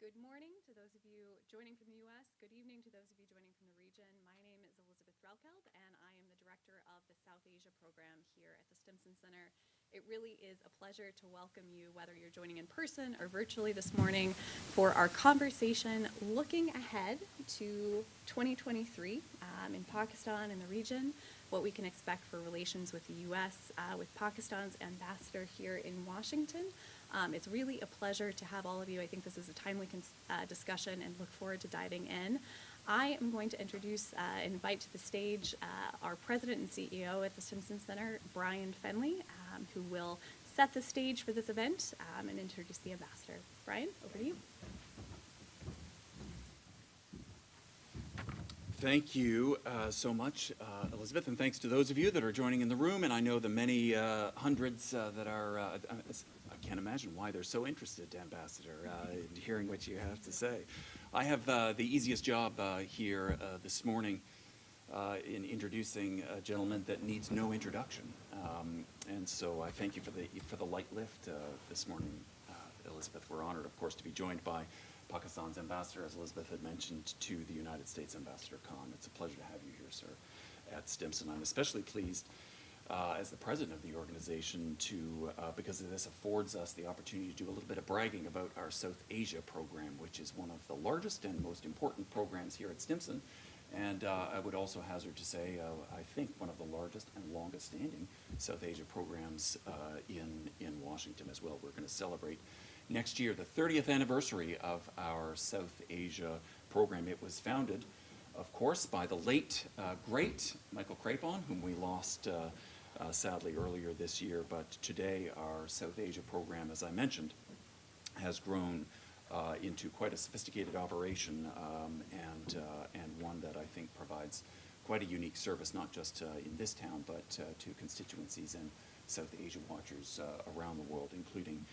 Good morning to those of you joining from the U.S. Good evening to those of you joining from the region. My name is Elizabeth Threlkeld, and I am the director of the South Asia program here at the Stimson Center. It really is a pleasure to welcome you, whether you're joining in person or virtually this morning, for our conversation looking ahead to 2023 in Pakistan and the region, what we can expect for relations with the U.S., with Pakistan's ambassador here in Washington. It's really a pleasure to have all of you. I think this is a timely discussion and look forward to diving in. I am going to introduce and invite to the stage our president and CEO at the Stimson Center, Brian Fenley, who will set the stage for this event and introduce the ambassador. Brian, over to you. Thank you so much, Elizabeth, and thanks to those of you that are joining in the room, and I know the many hundreds that are, I can't imagine why they're so interested, Ambassador, in hearing what you have to say. I have the easiest job here this morning in introducing a gentleman that needs no introduction, and so I thank you for the light lift this morning, Elizabeth. We're honored, of course, to be joined by Pakistan's ambassador, as Elizabeth had mentioned, to the United States, Ambassador Khan. It's a pleasure to have you here, sir, at Stimson. I'm especially pleased as the president of the organization because this affords us the opportunity to do a little bit of bragging about our South Asia program, which is one of the largest and most important programs here at Stimson. And I would also hazard to say, I think one of the largest and longest standing South Asia programs in Washington as well. We're going to celebrate next year the 30th anniversary of our South Asia program. It was founded, of course, by the late, great Michael Crapon, whom we lost sadly earlier this year. But today our South Asia program, as I mentioned, has grown into quite a sophisticated operation and one that I think provides quite a unique service, not just in this town, but to constituencies and South Asia watchers around the world, including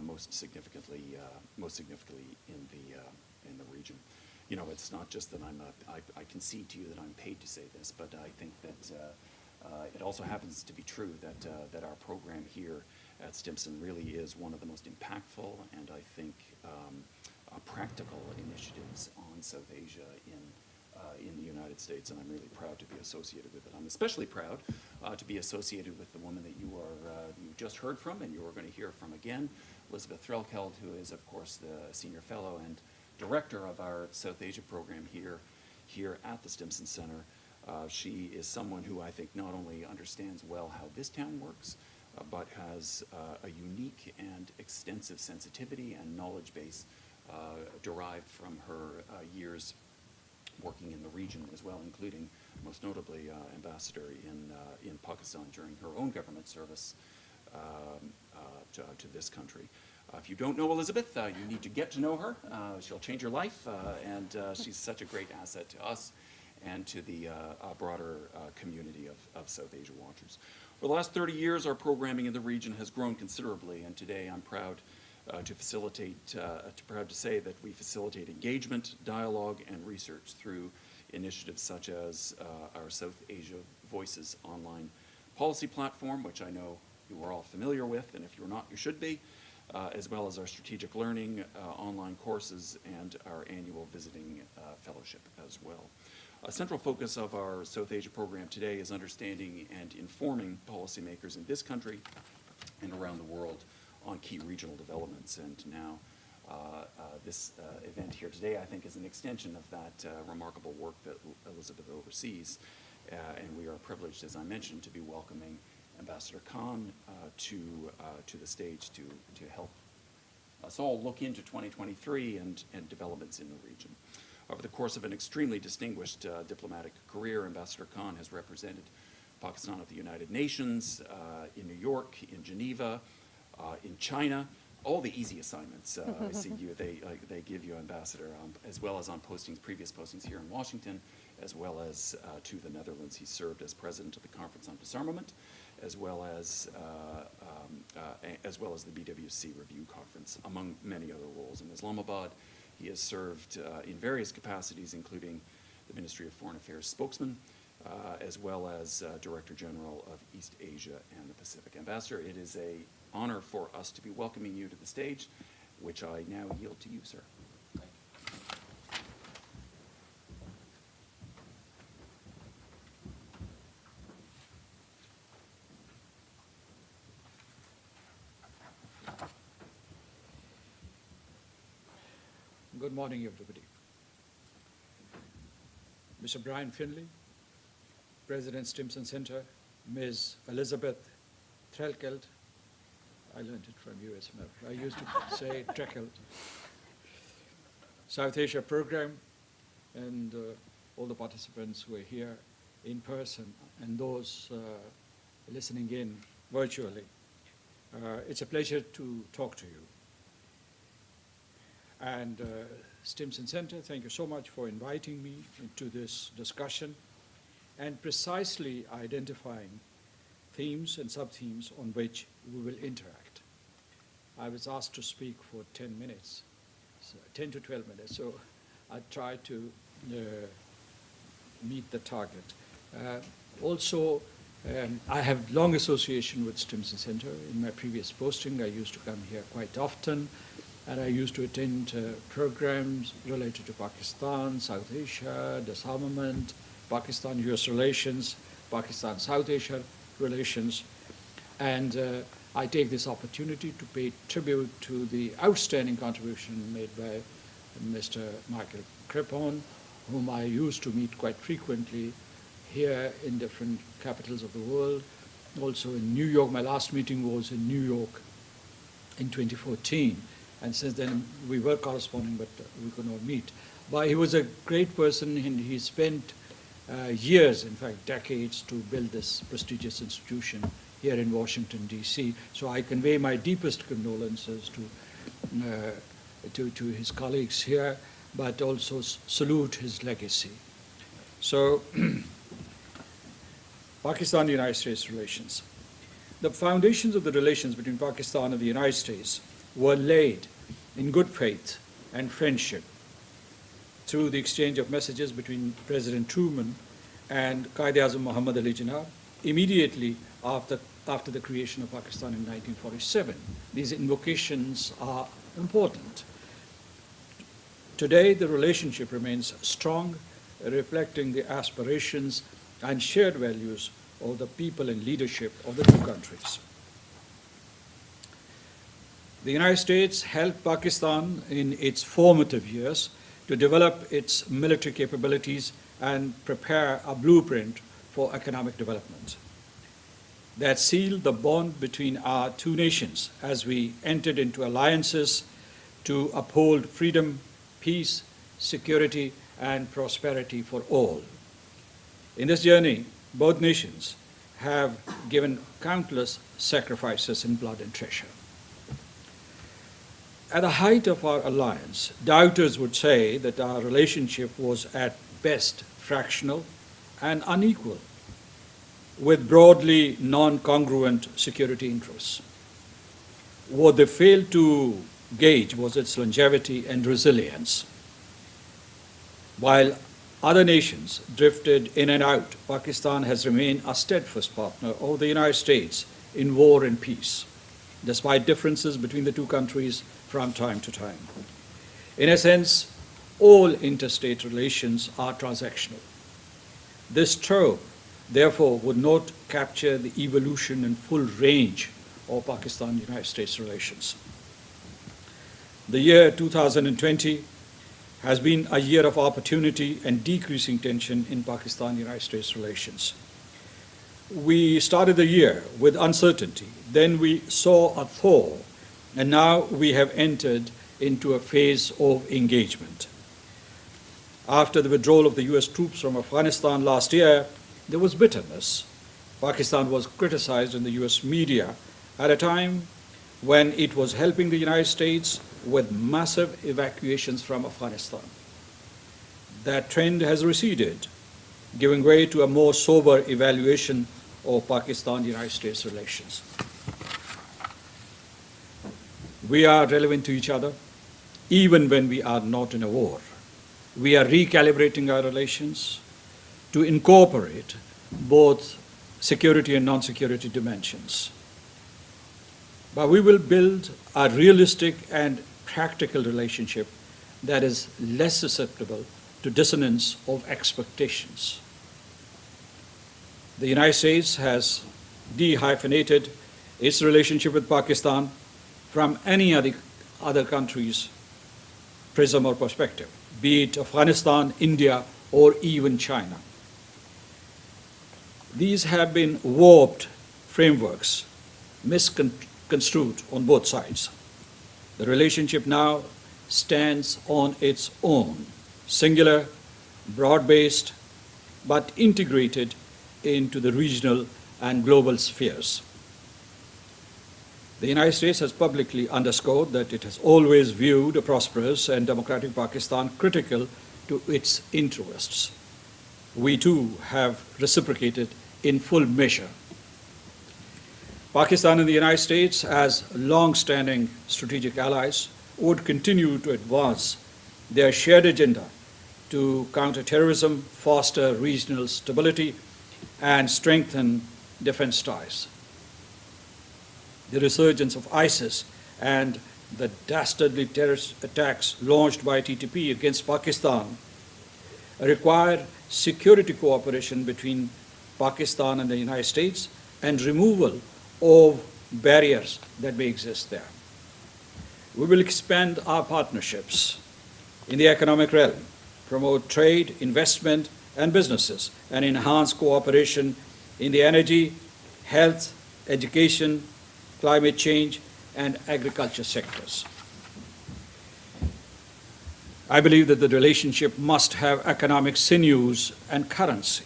most significantly in the region. You know, it's not just that I concede to you that I'm paid to say this, but I think that it also happens to be true that our program here at Stimson really is one of the most impactful and I think practical initiatives on South Asia in the United States, and I'm really proud to be associated with it. I'm especially proud to be associated with the woman that you just heard from and you are going to hear from again, Elizabeth Threlkeld, who is, of course, the senior fellow and director of our South Asia program here at the Stimson Center. She is someone who I think not only understands well how this town works, but has a unique and extensive sensitivity and knowledge base derived from her years working in the region as well, including most notably ambassador in Pakistan during her own government service to this country. If you don't know Elizabeth, you need to get to know her. She'll change your life, and she's such a great asset to us and to the broader community of South Asia watchers. For the last 30 years, our programming in the region has grown considerably, and today I'm proud to say that we facilitate engagement, dialogue, and research through initiatives such as our South Asia Voices online policy platform, which I know you are all familiar with, and if you're not, you should be, as well as our strategic learning online courses and our annual visiting fellowship as well. A central focus of our South Asia program today is understanding and informing policymakers in this country and around the world on key regional developments. And now this event here today, I think, is an extension of that remarkable work that Elizabeth oversees. And we are privileged, as I mentioned, to be welcoming Ambassador Khan to the stage to help us all look into 2023 and developments in the region. Over the course of an extremely distinguished diplomatic career, Ambassador Khan has represented Pakistan at the United Nations, in New York, in Geneva, in China, all the easy assignments I see they give you, Ambassador, as well as on previous postings here in Washington, as well as to the Netherlands. He served as president of the Conference on Disarmament, as well as the BWC Review Conference, among many other roles. In Islamabad, he has served in various capacities, including the Ministry of Foreign Affairs spokesman, as well as Director General of East Asia and the Pacific. Ambassador, it is an honor for us to be welcoming you to the stage, which I now yield to you, sir. Good morning, everybody. Mr. Brian Finley, President Stimson Center, Ms. Elizabeth Threlkeld, I learned it from U.S. I used to say Trekeld, South Asia Program, and all the participants who are here in person and those listening in virtually. It's a pleasure to talk to you. And Stimson Center, thank you so much for inviting me into this discussion and precisely identifying themes and sub-themes on which we will interact. I was asked to speak for 10 minutes, so 10 to 12 minutes, so I tried to meet the target. Also, I have long association with Stimson Center. In my previous posting, I used to come here quite often, and I used to attend programs related to Pakistan, South Asia, disarmament, Pakistan-US relations, Pakistan-South Asia relations. And I take this opportunity to pay tribute to the outstanding contribution made by Mr. Michael Crepon, whom I used to meet quite frequently here in different capitals of the world. Also in New York, my last meeting was in New York in 2014. And since then, we were corresponding, but we could not meet. But he was a great person, and he spent years, in fact, decades, to build this prestigious institution here in Washington, D.C. So I convey my deepest condolences to his colleagues here, but also salute his legacy. So, Pakistan-United States relations. The foundations of the relations between Pakistan and the United States were laid in good faith and friendship through the exchange of messages between President Truman and Quaid-e-Azam Muhammad Ali Jinnah immediately after the creation of Pakistan in 1947. These invocations are important. Today, the relationship remains strong, reflecting the aspirations and shared values of the people and leadership of the two countries. The United States helped Pakistan in its formative years to develop its military capabilities and prepare a blueprint for economic development that sealed the bond between our two nations as we entered into alliances to uphold freedom, peace, security, and prosperity for all. In this journey, both nations have given countless sacrifices in blood and treasure. At the height of our alliance, doubters would say that our relationship was at best fractional and unequal, with broadly non-congruent security interests. What they failed to gauge was its longevity and resilience. While other nations drifted in and out, Pakistan has remained a steadfast partner of the United States in war and peace, despite differences between the two countries from time to time. In a sense, all interstate relations are transactional. This trope, therefore, would not capture the evolution and full range of Pakistan-United States relations. The year 2020 has been a year of opportunity and decreasing tension in Pakistan-United States relations. We started the year with uncertainty, then we saw a thaw, and now we have entered into a phase of engagement. After the withdrawal of the U.S. troops from Afghanistan last year, there was bitterness. Pakistan was criticized in the U.S. media at a time when it was helping the United States with massive evacuations from Afghanistan. That trend has receded, giving way to a more sober evaluation of Pakistan-United States relations. We are relevant to each other, even when we are not in a war. We are recalibrating our relations to incorporate both security and non-security dimensions. But we will build a realistic and practical relationship that is less susceptible to dissonance of expectations. The United States has dehyphenated its relationship with Pakistan from any other countries prism or perspective, be it Afghanistan, India, or even China. These have been warped frameworks, misconstrued on both sides. The relationship now stands on its own, singular, broad-based, but integrated into the regional and global spheres. The United States has publicly underscored that it has always viewed a prosperous and democratic Pakistan critical to its interests. We too have reciprocated in full measure. Pakistan and the United States, as long-standing strategic allies, would continue to advance their shared agenda to counter terrorism, foster regional stability, and strengthen defense ties. The resurgence of ISIS and the dastardly terrorist attacks launched by TTP against Pakistan require security cooperation between Pakistan and the United States and removal of barriers that may exist there. We will expand our partnerships in the economic realm, promote trade, investment, and businesses, and enhance cooperation in the energy, health, education, climate change, and agriculture sectors. I believe that the relationship must have economic sinews and currency.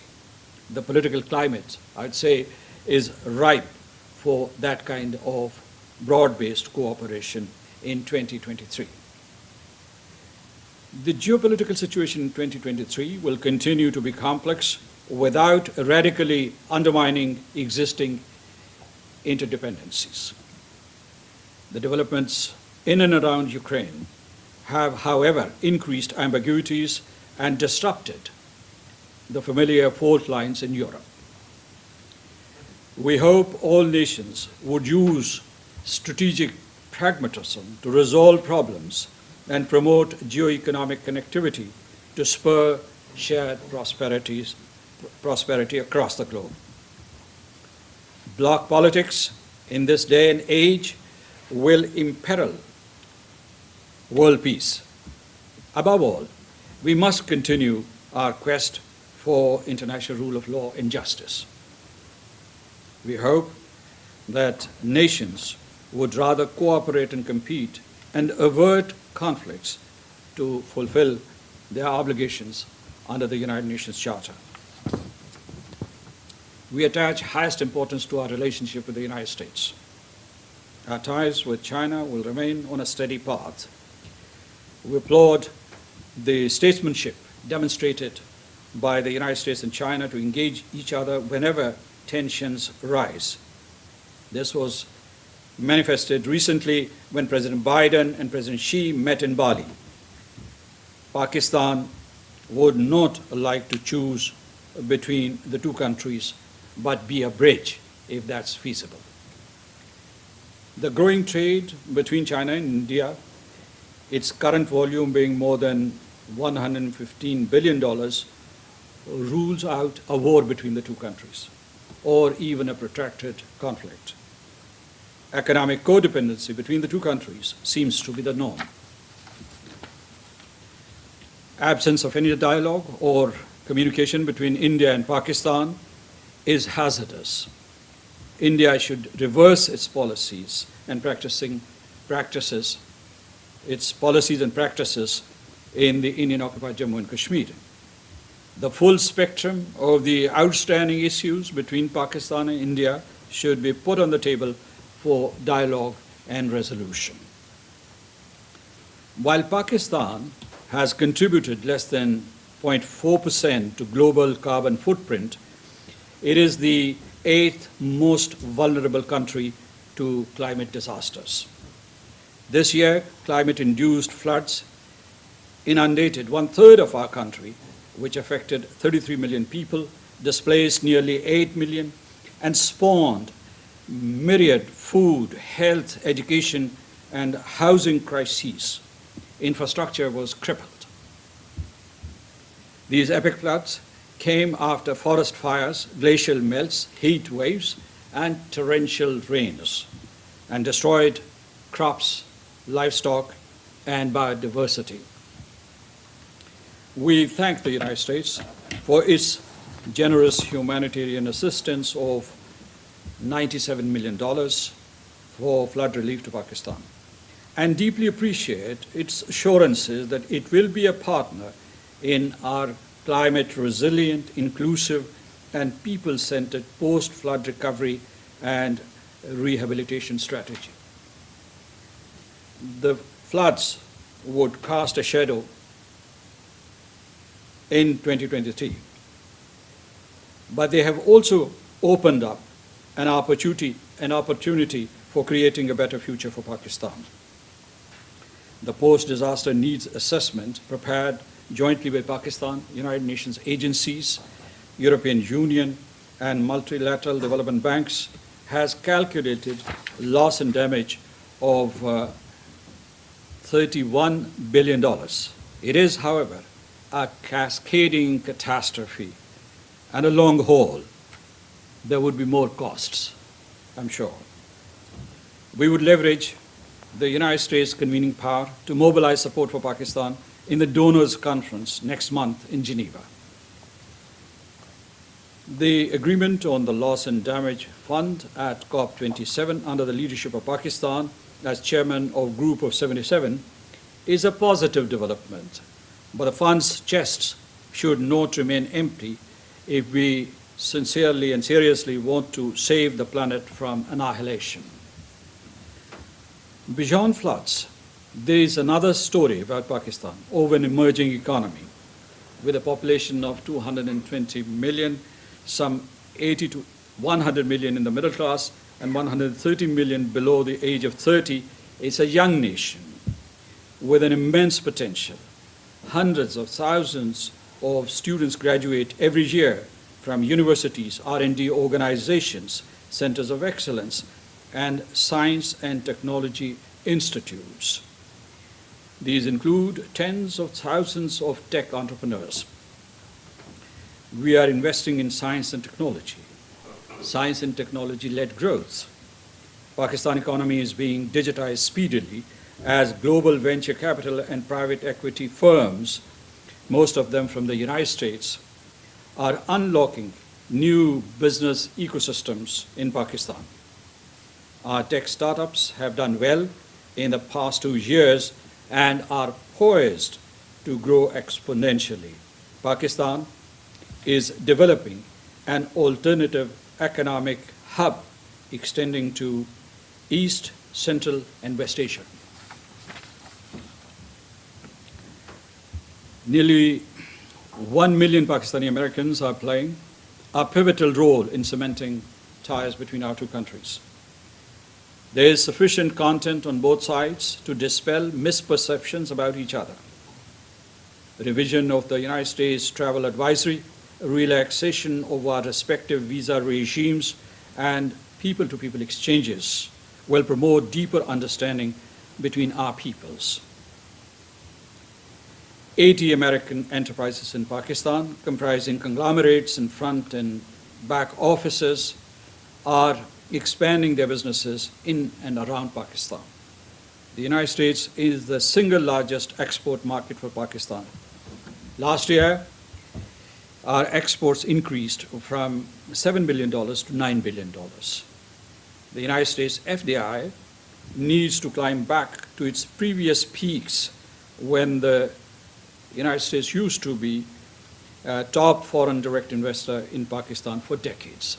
The political climate, I'd say, is ripe for that kind of broad-based cooperation in 2023. The geopolitical situation in 2023 will continue to be complex without radically undermining existing interdependencies. The developments in and around Ukraine have, however, increased ambiguities and disrupted the familiar fault lines in Europe. We hope all nations would use strategic pragmatism to resolve problems and promote geo-economic connectivity to spur shared prosperity across the globe. Bloc politics in this day and age will imperil world peace. Above all, we must continue our quest for international rule of law and justice. We hope that nations would rather cooperate and compete and avert conflicts to fulfill their obligations under the United Nations Charter. We attach highest importance to our relationship with the United States. Our ties with China will remain on a steady path. We applaud the statesmanship demonstrated by the United States and China to engage each other whenever tensions rise. This was manifested recently when President Biden and President Xi met in Bali. Pakistan would not like to choose between the two countries, but be a bridge if that's feasible. The growing trade between China and India, its current volume being more than $115 billion, rules out a war between the two countries, or even a protracted conflict. Economic codependency between the two countries seems to be the norm. Absence of any dialogue or communication between India and Pakistan is hazardous. India should reverse its policies and practices in the Indian-occupied Jammu and Kashmir. The full spectrum of the outstanding issues between Pakistan and India should be put on the table for dialogue and resolution. While Pakistan has contributed less than 0.4% to global carbon footprint, it is the 8th most vulnerable country to climate disasters. This year, climate-induced floods inundated 1/3 of our country, which affected 33 million people, displaced nearly 8 million, and spawned myriad food, health, education, and housing crises. Infrastructure was crippled. These epic floods came after forest fires, glacial melts, heat waves, and torrential rains, and destroyed crops, livestock, and biodiversity. We thank the United States for its generous humanitarian assistance of $97 million for flood relief to Pakistan, and deeply appreciate its assurances that it will be a partner in our climate resilient, inclusive, and people-centered post-flood recovery and rehabilitation strategy. The floods would cast a shadow in 2023, but they have also opened up an opportunity for creating a better future for Pakistan. The post-disaster needs assessment prepared jointly by Pakistan, United Nations agencies, European Union, and multilateral development banks has calculated loss and damage of $31 billion. It is, however, a cascading catastrophe and a long haul. There would be more costs, I'm sure. We would leverage the United States convening power to mobilize support for Pakistan in the Donors Conference next month in Geneva. The agreement on the Loss and Damage Fund at COP27 under the leadership of Pakistan as chairman of Group of 77 is a positive development, but the fund's chests should not remain empty if we sincerely and seriously want to save the planet from annihilation. Beyond floods, there is another story about Pakistan of an emerging economy with a population of 220 million, some 80 to 100 million in the middle class, and 130 million below the age of 30. It's a young nation with an immense potential. Hundreds of thousands of students graduate every year from universities, R&D organizations, centers of excellence, and science and technology institutes. These include tens of thousands of tech entrepreneurs. We are investing in science and technology-led growth. Pakistan economy is being digitized speedily as global venture capital and private equity firms, most of them from the United States, are unlocking new business ecosystems in Pakistan. Our tech startups have done well in the past 2 years and are poised to grow exponentially. Pakistan is developing an alternative economic hub extending to East, Central, and West Asia. Nearly 1 million Pakistani Americans are playing a pivotal role in cementing ties between our two countries. There is sufficient content on both sides to dispel misperceptions about each other. The revision of the United States travel advisory, relaxation of our respective visa regimes, and people-to-people exchanges will promote deeper understanding between our peoples. 80 American enterprises in Pakistan, comprising conglomerates and front and back offices, are expanding their businesses in and around Pakistan. The United States is the single largest export market for Pakistan. Last year, our exports increased from $7 billion to $9 billion. The United States FDI needs to climb back to its previous peaks when the United States used to be a top foreign direct investor in Pakistan for decades.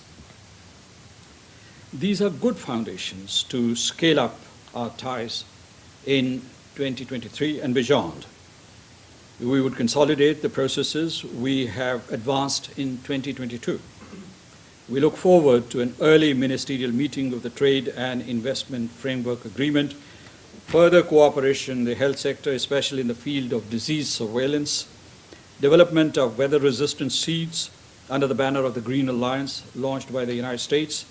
These are good foundations to scale up our ties in 2023 and beyond. We would consolidate the processes we have advanced in 2022. We look forward to an early ministerial meeting of the Trade and Investment Framework Agreement, further cooperation in the health sector, especially in the field of disease surveillance, development of weather-resistant seeds under the banner of the Green Alliance launched by the United States,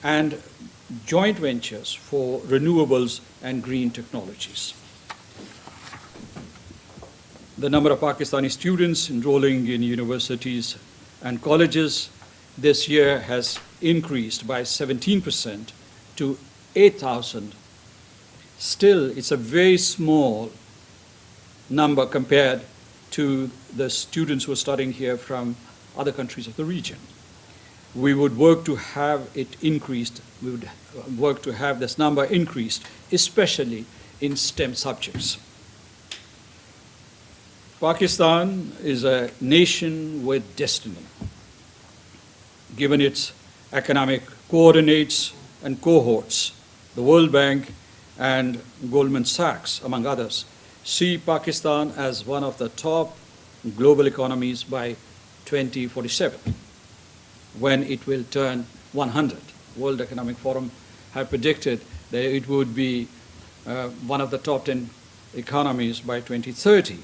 and joint ventures for renewables and green technologies. The number of Pakistani students enrolling in universities and colleges this year has increased by 17% to 8,000. Still, it's a very small number compared to the students who are studying here from other countries of the region. We would work to have it increased, we would work to have this number increased, especially in STEM subjects. Pakistan is a nation with destiny. Given its economic coordinates and cohorts, the World Bank and Goldman Sachs, among others, see Pakistan as one of the top global economies by 2047, when it will turn 100. World Economic Forum have predicted that it would be one of the top 10 economies by 2030.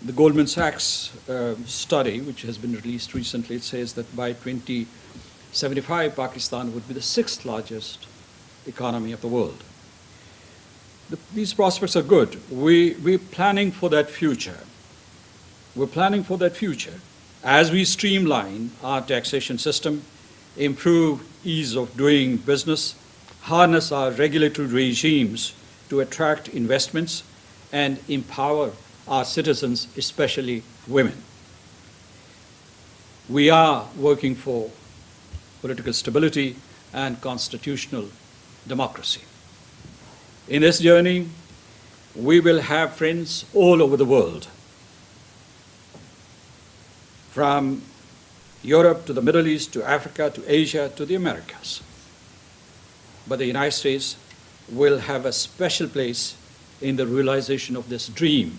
The Goldman Sachs study, which has been released recently, it says that by 2075, Pakistan would be the 6th largest economy of the world. These prospects are good. We're planning for that future. We're planning for that future as we streamline our taxation system, improve ease of doing business, harness our regulatory regimes to attract investments, and empower our citizens, especially women. We are working for political stability and constitutional democracy. In this journey, we will have friends all over the world, from Europe to the Middle East to Africa to Asia to the Americas. But the United States will have a special place in the realization of this dream,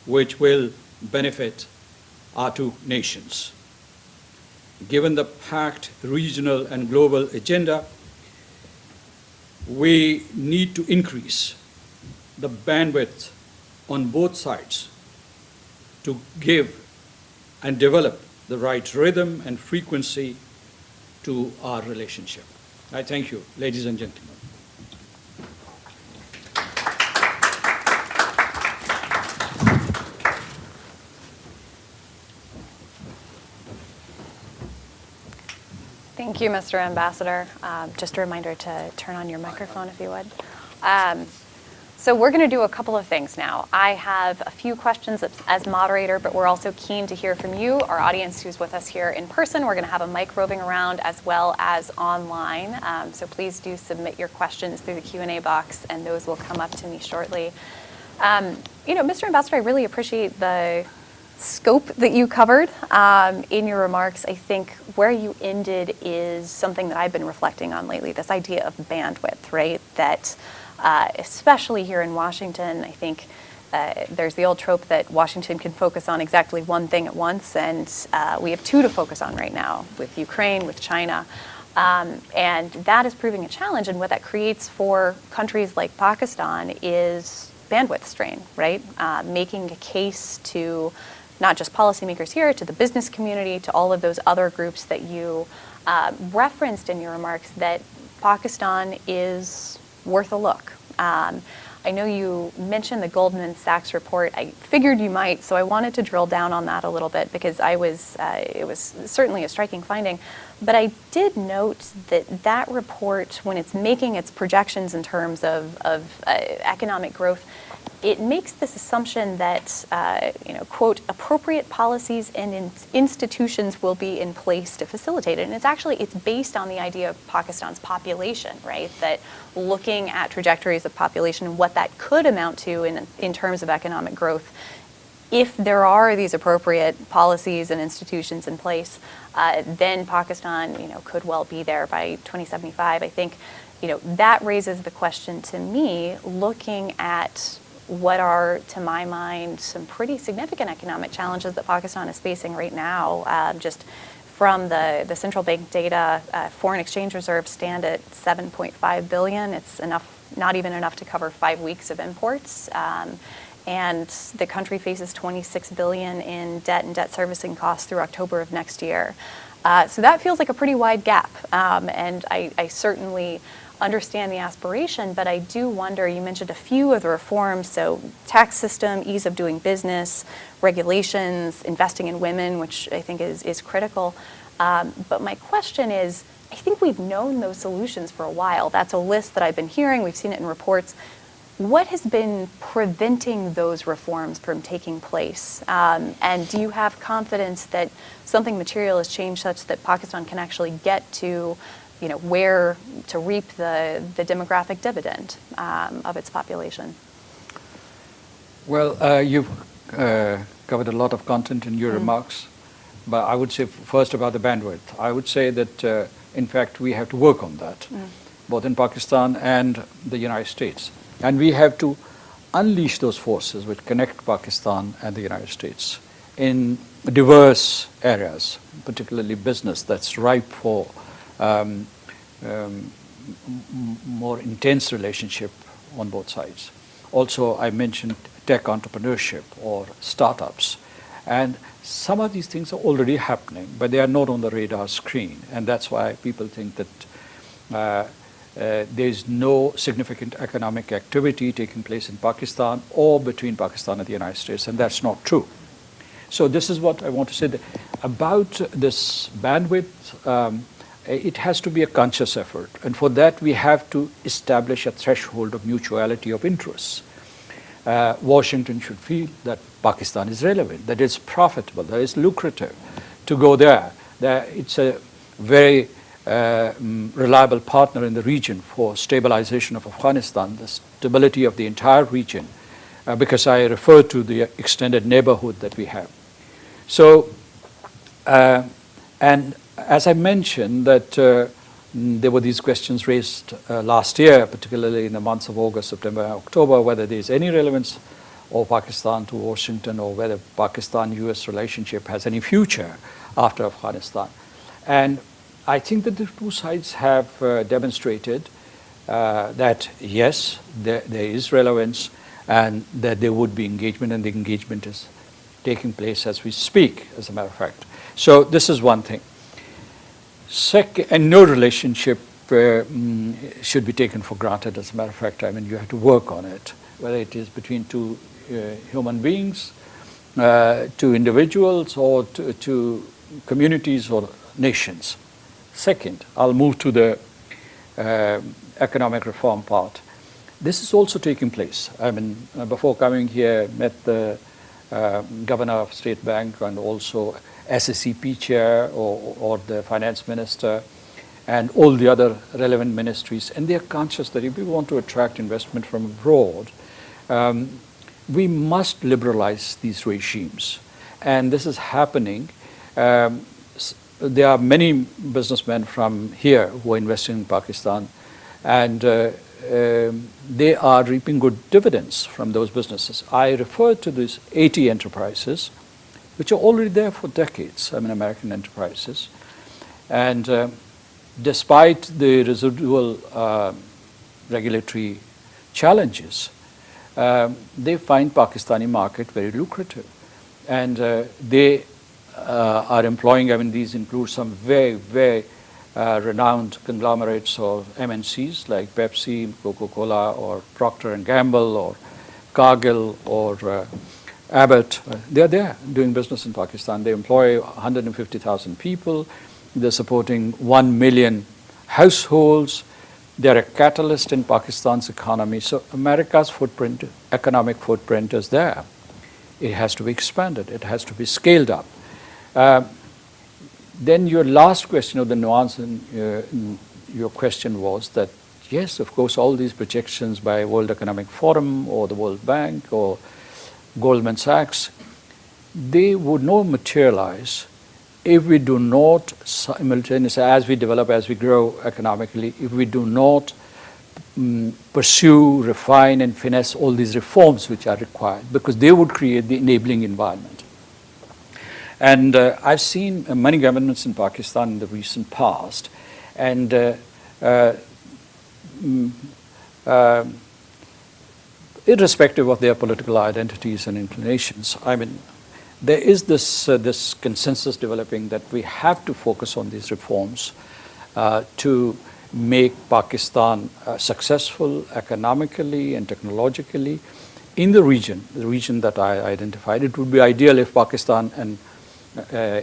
which will benefit our two nations. Given the packed regional and global agenda, we need to increase the bandwidth on both sides to give and develop the right rhythm and frequency to our relationship. I thank you, ladies and gentlemen. Thank you, Mr. Ambassador. Just a reminder to turn on your microphone if you would. So we're going to do a couple of things now. I have a few questions as moderator, but we're also keen to hear from you, our audience who's with us here in person. We're going to have a mic roving around as well as online. So please do submit your questions through the Q&A box, and those will come up to me shortly. Mr. Ambassador, I really appreciate the scope that you covered in your remarks. I think where you ended is something that I've been reflecting on lately, this idea of bandwidth, right? That especially here in Washington, I think there's the old trope that Washington can focus on exactly one thing at once, and we have two to focus on right now, with Ukraine, with China. And that is proving a challenge, and what that creates for countries like Pakistan is bandwidth strain, right? Making a case to not just policymakers here, to the business community, to all of those other groups that you referenced in your remarks, that Pakistan is worth a look. I know you mentioned the Goldman Sachs report. I figured you might, so I wanted to drill down on that a little bit because it was certainly a striking finding. But I did note that that report, when it's making its projections in terms of economic growth, it makes this assumption that, quote, appropriate policies and institutions will be in place to facilitate it. And it's based on the idea of Pakistan's population, right? That looking at trajectories of population and what that could amount to in terms of economic growth, if there are these appropriate policies and institutions in place, then Pakistan, could well be there by 2075. I think, that raises the question to me, looking at what are, to my mind, some pretty significant economic challenges that Pakistan is facing right now. Just from the central bank data, foreign exchange reserves stand at $7.5 billion. It's not even enough to cover 5 weeks of imports. And the country faces $26 billion in debt and debt servicing costs through October of next year. So that feels like a pretty wide gap. And I certainly understand the aspiration, but I do wonder, you mentioned a few of the reforms, so tax system, ease of doing business, regulations, investing in women, which I think is critical. But my question is, I think we've known those solutions for a while. That's a list that I've been hearing. We've seen it in reports. What has been preventing those reforms from taking place? And do you have confidence that something material has changed such that Pakistan can actually get to, where to reap the demographic dividend of its population? Well, you've covered a lot of content in your remarks, but I would say first about the bandwidth. I would say that, in fact, we have to work on that, both in Pakistan and the United States. And we have to unleash those forces which connect Pakistan and the United States in diverse areas, particularly business that's ripe for more intense relationship on both sides. Also, I mentioned tech entrepreneurship or startups. And some of these things are already happening, but they are not on the radar screen. And that's why people think that there's no significant economic activity taking place in Pakistan or between Pakistan and the United States, and that's not true. So this is what I want to say about this bandwidth. It has to be a conscious effort, and for that we have to establish a threshold of mutuality of interests. Washington should feel that Pakistan is relevant, that it's profitable, that it's lucrative to go there. That it's a very reliable partner in the region for stabilization of Afghanistan, the stability of the entire region, because I refer to the extended neighborhood that we have. So, and as I mentioned that there were these questions raised last year, particularly in the months of August, September, and October, whether there's any relevance of Pakistan to Washington or whether Pakistan-US relationship has any future after Afghanistan. And I think that the two sides have demonstrated that yes, there is relevance and that there would be engagement, and the engagement is taking place as we speak, as a matter of fact. So this is one thing. Second, and no relationship should be taken for granted, as a matter of fact. I mean, you have to work on it, whether it is between two human beings, to individuals, or to communities or nations. Second, I'll move to the economic reform part. This is also taking place. I mean, before coming here, met the governor of State Bank and also SSEP chair or the finance minister and all the other relevant ministries. And they are conscious that if we want to attract investment from abroad, we must liberalize these regimes. And this is happening. There are many businessmen from here who are investing in Pakistan, and they are reaping good dividends from those businesses. I refer to these 80 enterprises, which are already there for decades, I mean, American enterprises. And despite the residual regulatory challenges, they find Pakistani market very lucrative. And they are employing, I mean, these include some very, very renowned conglomerates or MNCs like Pepsi, Coca-Cola, or Procter & Gamble, or Cargill, or Abbott. They're there doing business in Pakistan. They employ 150,000 people. They're supporting 1 million households. They're a catalyst in Pakistan's economy. So America's footprint, economic footprint is there. It has to be expanded. It has to be scaled up. Then your last question, or the nuance in your question, was that yes, of course, all these projections by World Economic Forum or the World Bank or Goldman Sachs, they would not materialize if we do not simultaneously, as we develop, as we grow economically, if we do not pursue, refine, and finesse all these reforms which are required, because they would create the enabling environment. And I've seen many governments in Pakistan in the recent past, and irrespective of their political identities and inclinations, I mean, there is this consensus developing that we have to focus on these reforms to make Pakistan successful economically and technologically in the region that I identified. It would be ideal if Pakistan and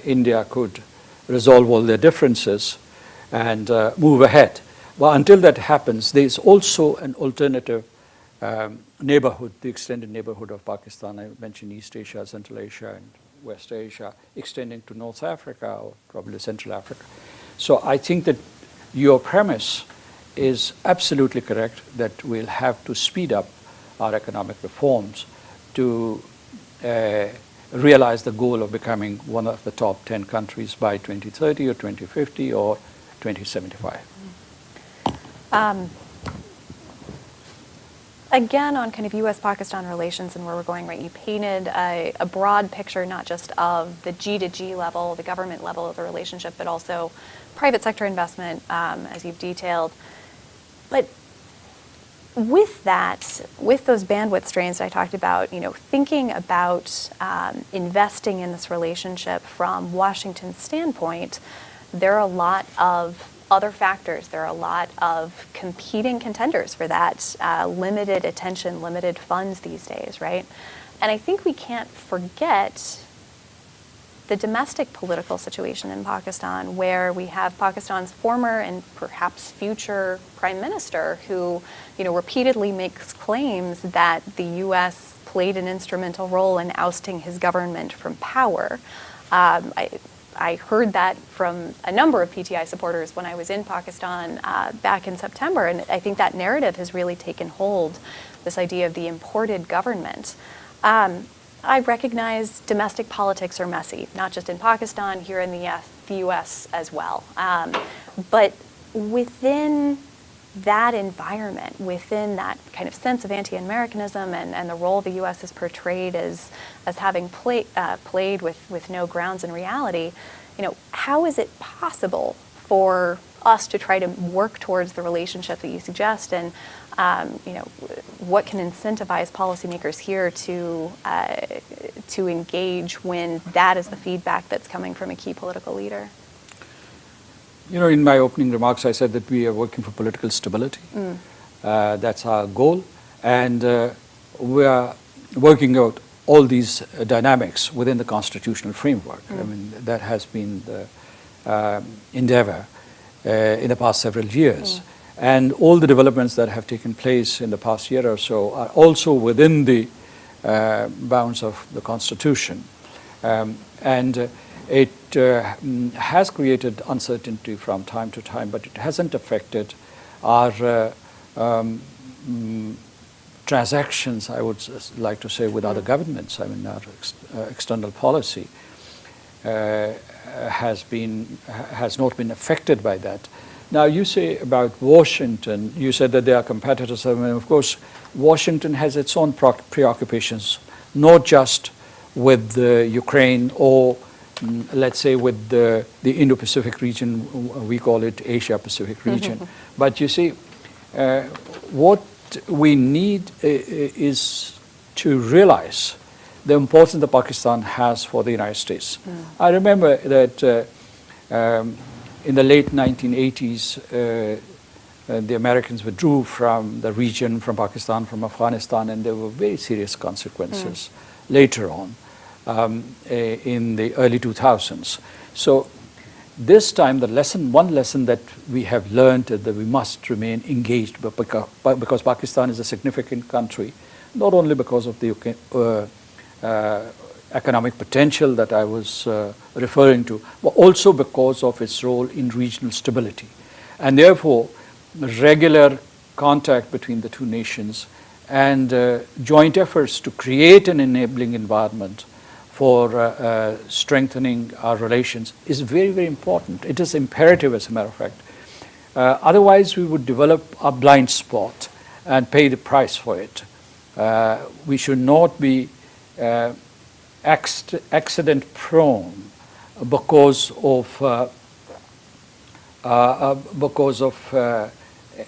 India could resolve all their differences and move ahead. Well, until that happens, there is also an alternative neighborhood, the extended neighborhood of Pakistan. I mentioned East Asia, Central Asia, and West Asia, extending to North Africa or probably Central Africa. So I think that your premise is absolutely correct, that we'll have to speed up our economic reforms to realize the goal of becoming one of the top 10 countries by 2030 or 2050 or 2075. Again, on kind of U.S.-Pakistan relations and where we're going, right, you painted a broad picture, not just of the G to G level, the government level of the relationship, but also private sector investment, as you've detailed. But with that, with those bandwidth strains that I talked about, thinking about investing in this relationship from Washington's standpoint, there are a lot of other factors. There are a lot of competing contenders for that limited attention, limited funds these days, right? And I think we can't forget the domestic political situation in Pakistan, where we have Pakistan's former and perhaps future prime minister who, repeatedly makes claims that the U.S. played an instrumental role in ousting his government from power. I heard that from a number of PTI supporters when I was in Pakistan back in September, and I think that narrative has really taken hold, this idea of the imported government. I recognize domestic politics are messy, not just in Pakistan, here in the U.S. as well. But within that environment, within that kind of sense of anti-Americanism and the role the U.S. has portrayed as having played with no grounds in reality, how is it possible for us to try to work towards the relationship that you suggest, and what can incentivize policymakers here to engage when that is the feedback that's coming from a key political leader? In my opening remarks, I said that we are working for political stability. That's our goal. And we are working out all these dynamics within the constitutional framework. I mean, that has been the endeavor in the past several years. And all the developments that have taken place in the past year or so are also within the bounds of the Constitution. And it has created uncertainty from time to time, but it hasn't affected our transactions, I would like to say, with other governments. I mean, our external policy has not been affected by that. Now, you say about Washington, you said that they are competitors. I mean, of course, Washington has its own preoccupations, not just with Ukraine or, let's say, with the Indo-Pacific region. We call it Asia-Pacific region. But you see, what we need is to realize the importance that Pakistan has for the United States. I remember that in the late 1980s, the Americans withdrew from the region, from Pakistan, from Afghanistan, and there were very serious consequences later on in the early 2000s. So this time, one lesson that we have learned is that we must remain engaged, because Pakistan is a significant country, not only because of the economic potential that I was referring to, but also because of its role in regional stability. And therefore, regular contact between the two nations and joint efforts to create an enabling environment for strengthening our relations is very, very important. It is imperative, as a matter of fact. Otherwise, we would develop a blind spot and pay the price for it. We should not be accident prone because of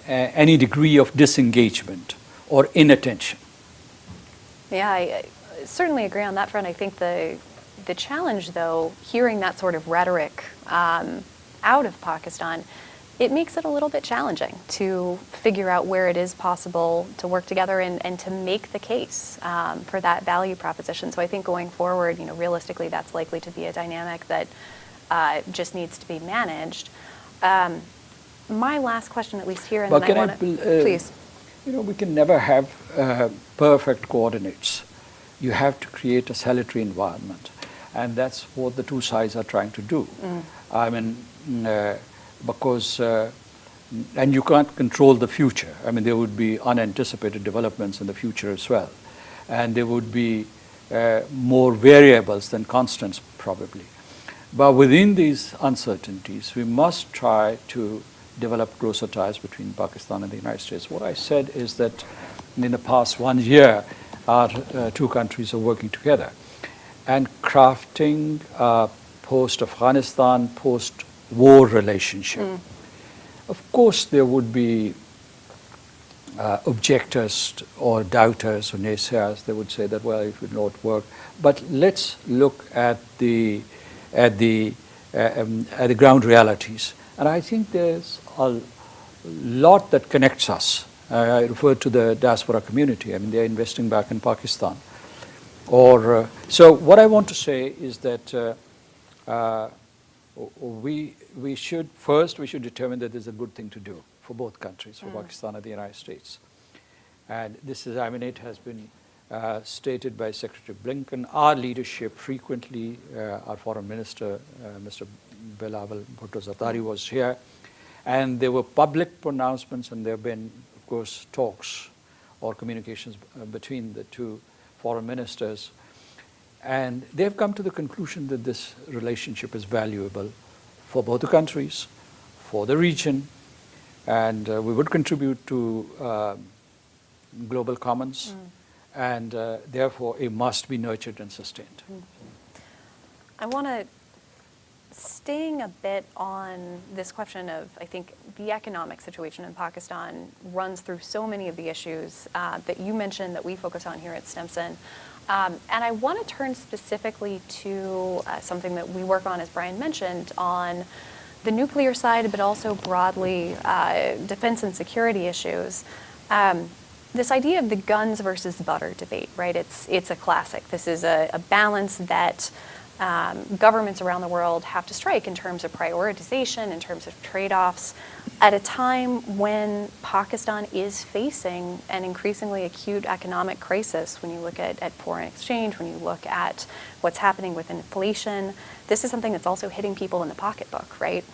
any degree of disengagement or inattention. Yeah, I certainly agree on that front. I think the challenge, though, hearing that sort of rhetoric out of Pakistan, it makes it a little bit challenging to figure out where it is possible to work together and to make the case for that value proposition. So I think going forward, realistically, that's likely to be a dynamic that just needs to be managed. My last question, at least here, and but then I want to, please. We can never have perfect coordinates. You have to create a salutary environment, and that's what the two sides are trying to do. I mean, because and you can't control the future. I mean, there would be unanticipated developments in the future as well, and there would be more variables than constants probably. But within these uncertainties, we must try to develop closer ties between Pakistan and the United States. What I said is that in the past 1 year, our two countries are working together and crafting a post-Afghanistan, post-war relationship. Of course, there would be objectors or doubters or naysayers. They would say that, well, it would not work. But let's look at the ground realities. And I think there's a lot that connects us. I refer to the diaspora community. I mean, they're investing back in Pakistan. So what I want to say is that we should determine that there's a good thing to do for both countries, for Pakistan and the United States. And this is, I mean, it has been stated by Secretary Blinken. Our leadership frequently, our Foreign Minister, Mr. Bilawal Bhutto Zardari was here, and there were public pronouncements, and there have been, of course, talks or communications between the two foreign ministers, and they've come to the conclusion that this relationship is valuable for both the countries, for the region, and we would contribute to global commons, and therefore it must be nurtured and sustained. I want to, staying a bit on this question of, I think, the economic situation in Pakistan runs through so many of the issues that you mentioned that we focus on here at Stimson. And I want to turn specifically to something that we work on, as Brian mentioned, on the nuclear side, but also broadly defense and security issues. This idea of the guns versus butter debate, right? It's a classic. This is a balance that governments around the world have to strike in terms of prioritization, in terms of trade-offs, at a time when Pakistan is facing an increasingly acute economic crisis. When you look at foreign exchange, when you look at what's happening with inflation, this is something that's also hitting people in the pocketbook, right?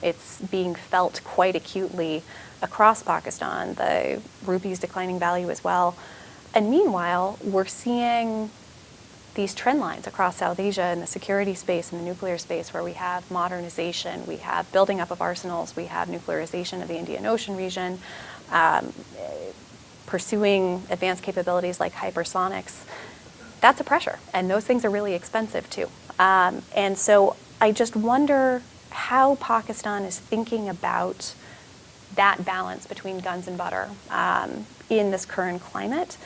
It's being felt quite acutely across Pakistan, the rupee's declining value as well. And meanwhile, we're seeing these trend lines across South Asia in the security space and the nuclear space, where we have modernization, we have building up of arsenals, we have nuclearization of the Indian Ocean region, pursuing advanced capabilities like hypersonics. That's a pressure, and those things are really expensive too. And so I just wonder how Pakistan is thinking about that balance between guns and butter in this current climate.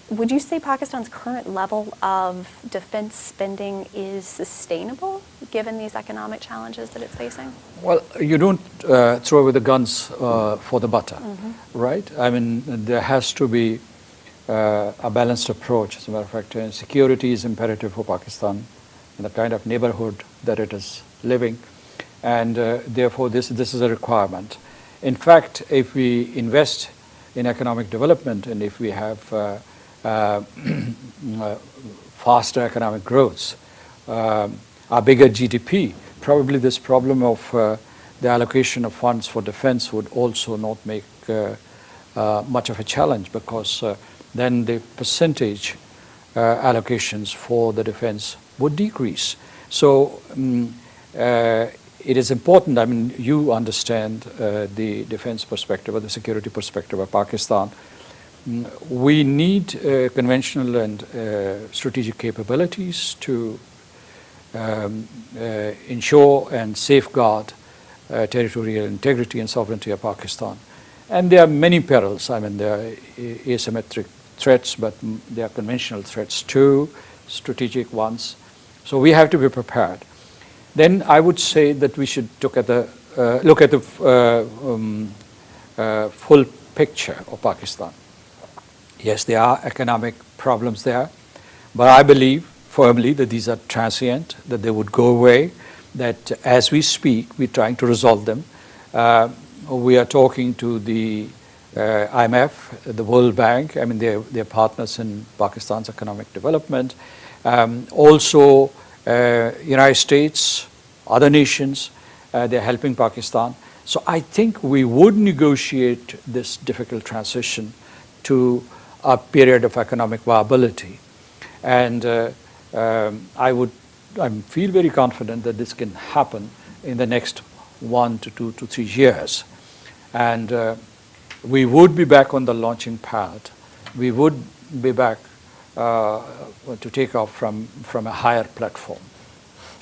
Would you say Pakistan's current level of defense spending is sustainable, given these economic challenges that it's facing? Well, you don't throw away the guns for the butter, right? I mean, there has to be a balanced approach. As a matter of fact, security is imperative for Pakistan in the kind of neighborhood that it is living, and therefore this is a requirement. In fact, if we invest in economic development, and if we have faster economic growth, a bigger GDP, probably this problem of the allocation of funds for defense would also not make much of a challenge, because then the percentage allocations for the defense would decrease. So it is important, I mean, you understand the defense perspective or the security perspective of Pakistan. We need conventional and strategic capabilities to ensure and safeguard territorial integrity and sovereignty of Pakistan. And there are many perils. I mean, there are asymmetric threats, but there are conventional threats too, strategic ones. So we have to be prepared. Then I would say that we should look at the full picture of Pakistan. Yes, there are economic problems there, but I believe firmly that these are transient, that they would go away, that as we speak, we're trying to resolve them. We are talking to the IMF, the World Bank. I mean, they're partners in Pakistan's economic development. Also, United States, other nations, they're helping Pakistan. So I think we would negotiate this difficult transition to a period of economic viability. And I feel very confident that this can happen in the next 1 to 2 to 3 years. And we would be back on the launching pad. We would be back to take off from a higher platform.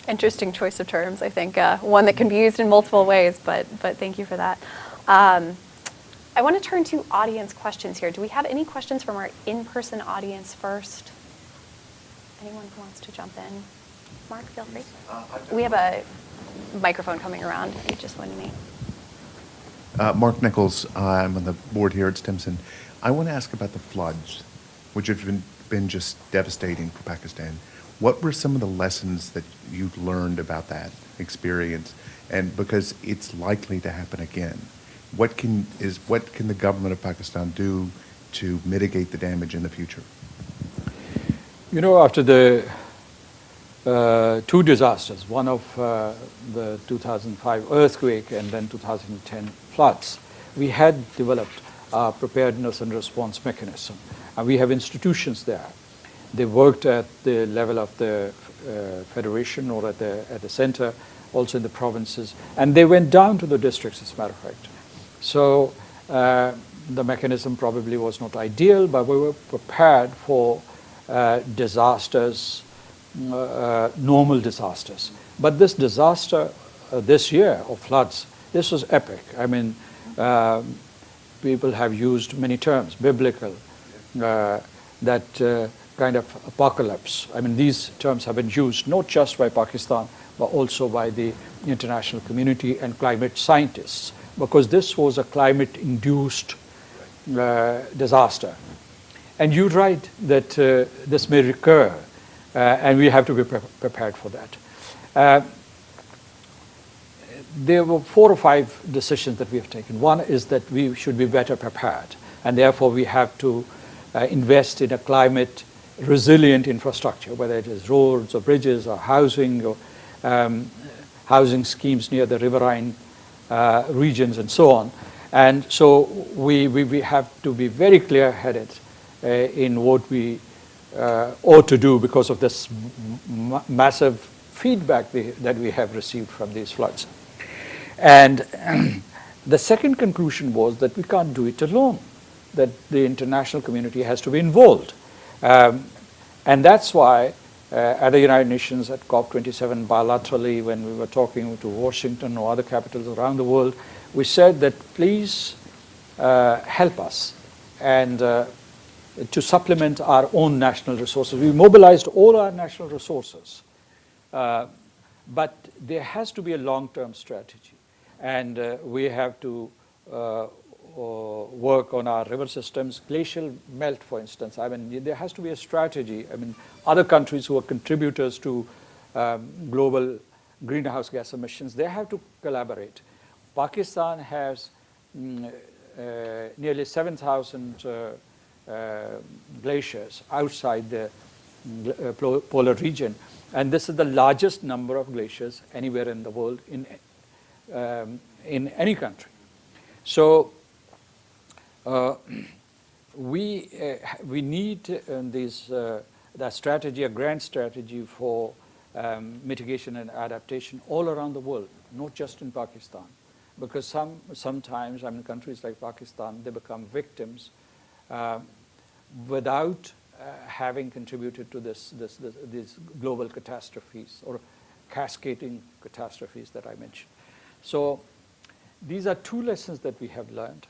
Interesting choice of terms, I think. One that can be used in multiple ways, but thank you for that. I want to turn to audience questions here. Do we have any questions from our in-person audience first? Anyone who wants to jump in? Mark, feel free. We have a microphone coming around. You just win me. Mark Nichols, I'm on the board here at Stimson. I want to ask about the floods, which have been just devastating for Pakistan. What were some of the lessons that you've learned about that experience? And because it's likely to happen again, what can the government of Pakistan do to mitigate the damage in the future? You know, after the 2 disasters, one of the 2005 earthquake and then 2010 floods, we had developed a preparedness and response mechanism. And we have institutions there. They worked at the level of the federation or at the center, also in the provinces, and they went down to the districts, as a matter of fact. So the mechanism probably was not ideal, but we were prepared for disasters, normal disasters. But this disaster this year of floods, this was epic. I mean, people have used many terms, biblical, that kind of apocalypse. I mean, these terms have been used not just by Pakistan, but also by the international community and climate scientists, because this was a climate-induced disaster. And you're right that this may recur, and we have to be prepared for that. There were 4 or 5 decisions that we have taken. One is that we should be better prepared, and therefore we have to invest in a climate-resilient infrastructure, whether it is roads or bridges or housing or housing schemes near the riverine regions and so on. And so we have to be very clear-headed in what we ought to do because of this massive feedback that we have received from these floods. And the second conclusion was that we can't do it alone, that the international community has to be involved. And that's why at the United Nations at COP27 bilaterally, when we were talking to Washington or other capitals around the world, we said that please help us and to supplement our own national resources. We mobilized all our national resources, but there has to be a long-term strategy. And we have to work on our river systems, glacial melt, for instance. I mean, there has to be a strategy. I mean, other countries who are contributors to global greenhouse gas emissions, they have to collaborate. Pakistan has nearly 7,000 glaciers outside the polar region, and this is the largest number of glaciers anywhere in the world in any country. So we need that strategy, a grand strategy for mitigation and adaptation all around the world, not just in Pakistan, because sometimes, I mean, countries like Pakistan, they become victims without having contributed to these global catastrophes or cascading catastrophes that I mentioned. So these are 2 lessons that we have learned.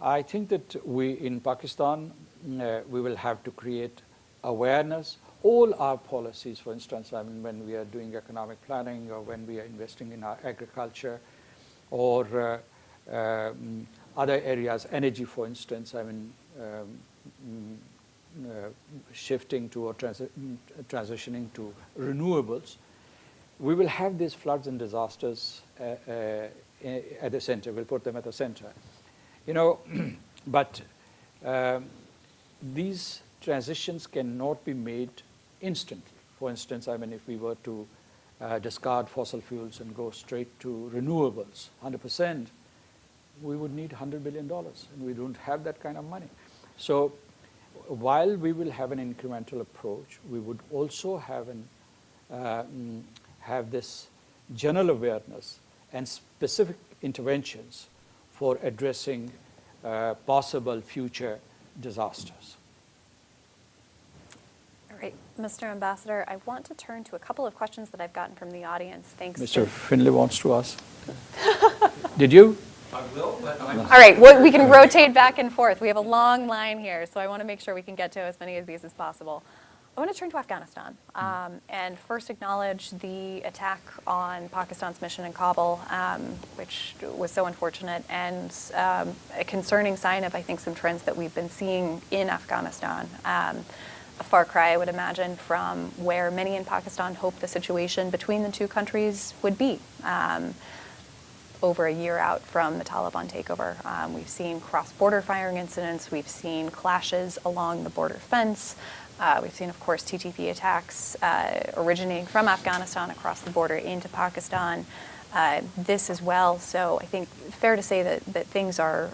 I think that we in Pakistan, we will have to create awareness. All our policies, for instance, I mean, when we are doing economic planning or when we are investing in our agriculture or other areas, energy, for instance, I mean, shifting to or transitioning to renewables, we will have these floods and disasters at the center. We'll put them at the center. You know, But these transitions cannot be made instantly. For instance, I mean, if we were to discard fossil fuels and go straight to renewables, 100%, we would need $100 billion, and we don't have that kind of money. So while we will have an incremental approach, we would also have have this general awareness and specific interventions for addressing possible future disasters. All right, Mr. Ambassador, I want to turn to a couple of questions that I've gotten from the audience. Thanks. Mr. Finlay wants to ask. Did you? I will, but All right, well, we can rotate back and forth. We have a long line here, so I want to make sure we can get to as many of these as possible. I want to turn to Afghanistan and first acknowledge the attack on Pakistan's mission in Kabul, which was so unfortunate and a concerning sign of, I think, some trends that we've been seeing in Afghanistan. A far cry, I would imagine, from where many in Pakistan hoped the situation between the two countries would be. Over a year out from the Taliban takeover, we've seen cross-border firing incidents, we've seen clashes along the border fence, we've seen, of course, TTP attacks originating from Afghanistan across the border into Pakistan, this as well. So I think fair to say that things are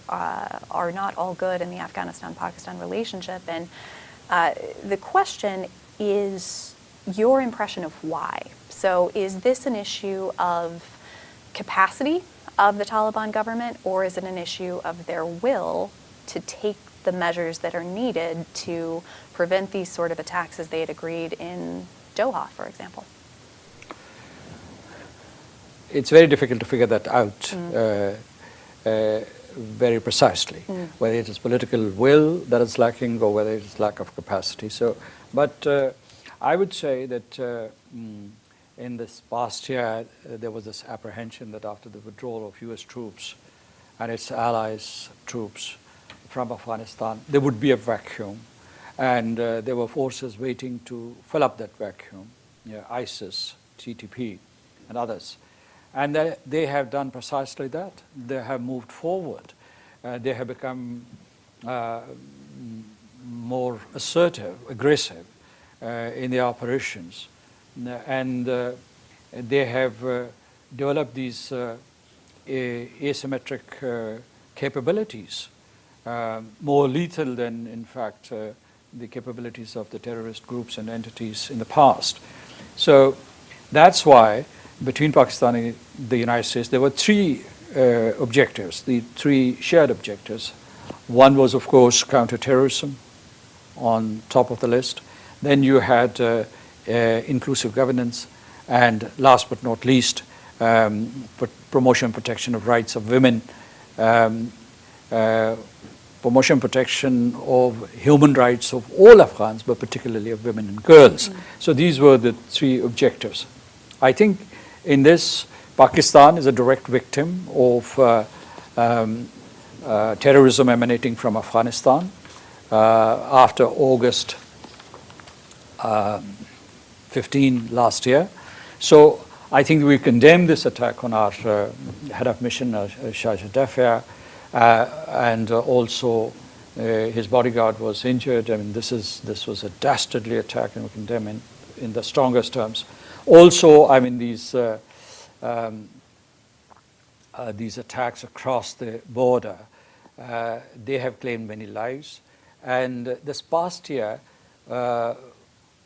not all good in the Afghanistan-Pakistan relationship. And the question is your impression of why. So is this an issue of capacity of the Taliban government, or is it an issue of their will to take the measures that are needed to prevent these sort of attacks as they had agreed in Doha, for example? It's very difficult to figure that out very precisely, whether it is political will that is lacking or whether it is lack of capacity. So, but I would say that in this past year, there was this apprehension that after the withdrawal of U.S. troops and its allies' troops from Afghanistan, there would be a vacuum. And there were forces waiting to fill up that vacuum, ISIS, TTP, and others. And they have done precisely that. They have moved forward. They have become more assertive, aggressive in their operations. And they have developed these asymmetric capabilities, more lethal than, in fact, the capabilities of the terrorist groups and entities in the past. So that's why between Pakistan and the United States, there were three objectives, the three shared objectives. One was, of course, counterterrorism on top of the list. Then you had inclusive governance, and last but not least, promotion and protection of rights of women, promotion and protection of human rights of all Afghans, but particularly of women and girls. So these were the three objectives. I think in this, Pakistan is a direct victim of terrorism emanating from Afghanistan after August 15 last year. So I think we condemn this attack on our head of mission, Shah Dafia, and also his bodyguard was injured. I mean, this was a dastardly attack, and we condemn in the strongest terms. Also, I mean, these attacks across the border, they have claimed many lives. And this past year,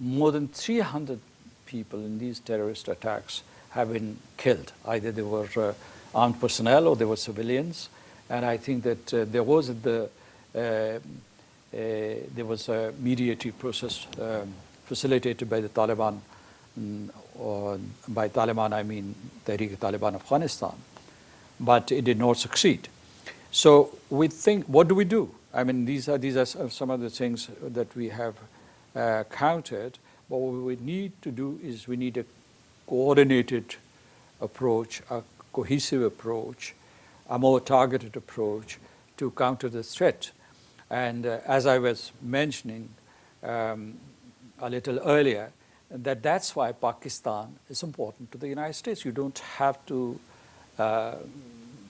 more than 300 people in these terrorist attacks have been killed. Either they were armed personnel or they were civilians. And I think that there was a mediative process facilitated by the Taliban. Or by Taliban, I mean Tehrik-e-Taliban Afghanistan. But it did not succeed. So we think, what do we do? I mean, these are some of the things that we have counted. But what we need to do is we need a coordinated approach, a cohesive approach, a more targeted approach to counter this threat. And as I was mentioning a little earlier, that's why Pakistan is important to the United States. You don't have to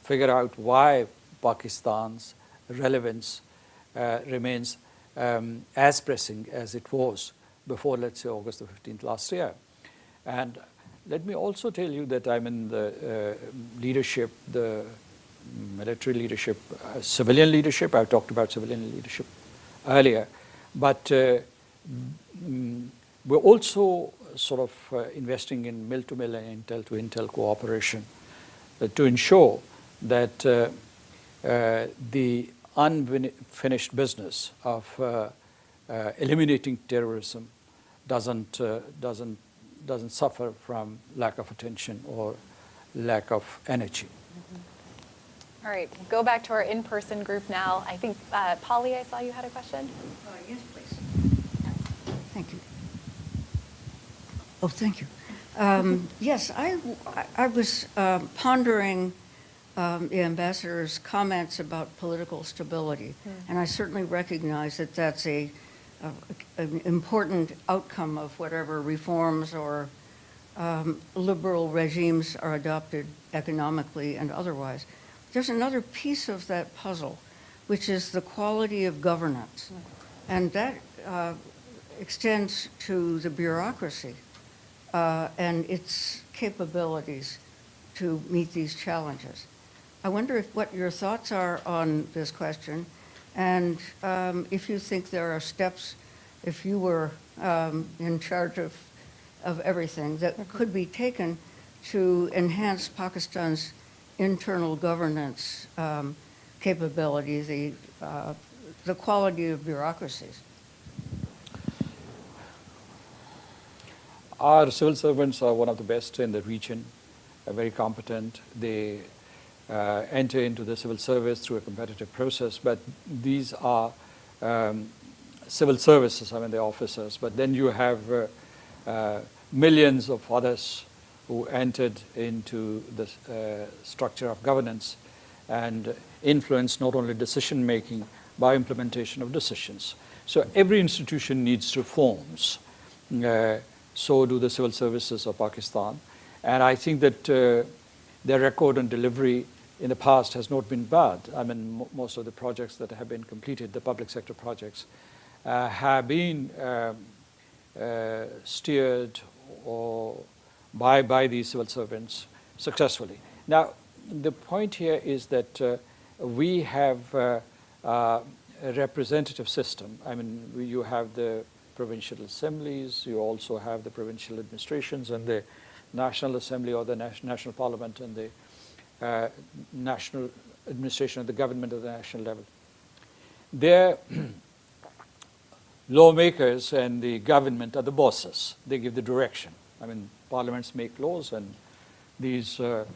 figure out why Pakistan's relevance remains as pressing as it was before, let's say, August the 15th last year. And let me also tell you that I'm in the leadership, the military leadership, civilian leadership. I've talked about civilian leadership earlier. But we're also sort of investing in mill-to-mill and intel-to-intel cooperation to ensure that the unfinished business of eliminating terrorism doesn't suffer from lack of attention or lack of energy. All right, go back to our in-person group now. I think, Polly, I saw you had a question. Yes, please. Thank you. Oh, thank you. Yes, I was pondering the ambassador's comments about political stability, and I certainly recognize that that's an important outcome of whatever reforms or liberal regimes are adopted economically and otherwise. There's another piece of that puzzle, which is the quality of governance, and that extends to the bureaucracy and its capabilities to meet these challenges. I wonder what your thoughts are on this question, and if you think there are steps, if you were in charge of everything, that could be taken to enhance Pakistan's internal governance capability, the quality of bureaucracies. Our civil servants are one of the best in the region, very competent. They enter into the civil service through a competitive process, but these are civil services, I mean, they're officers. But then you have millions of others who entered into the structure of governance and influence not only decision-making, by implementation of decisions. So every institution needs reforms. So do the civil services of Pakistan. And I think that their record on delivery in the past has not been bad. I mean, most of the projects that have been completed, the public sector projects, have been steered or by these civil servants successfully. Now, the point here is that we have a representative system. I mean, you have the provincial assemblies, you also have the provincial administrations and the National Assembly or the National Parliament and the national administration of the government at the national level. Their lawmakers and the government are the bosses. They give the direction. I mean, parliaments make laws and these are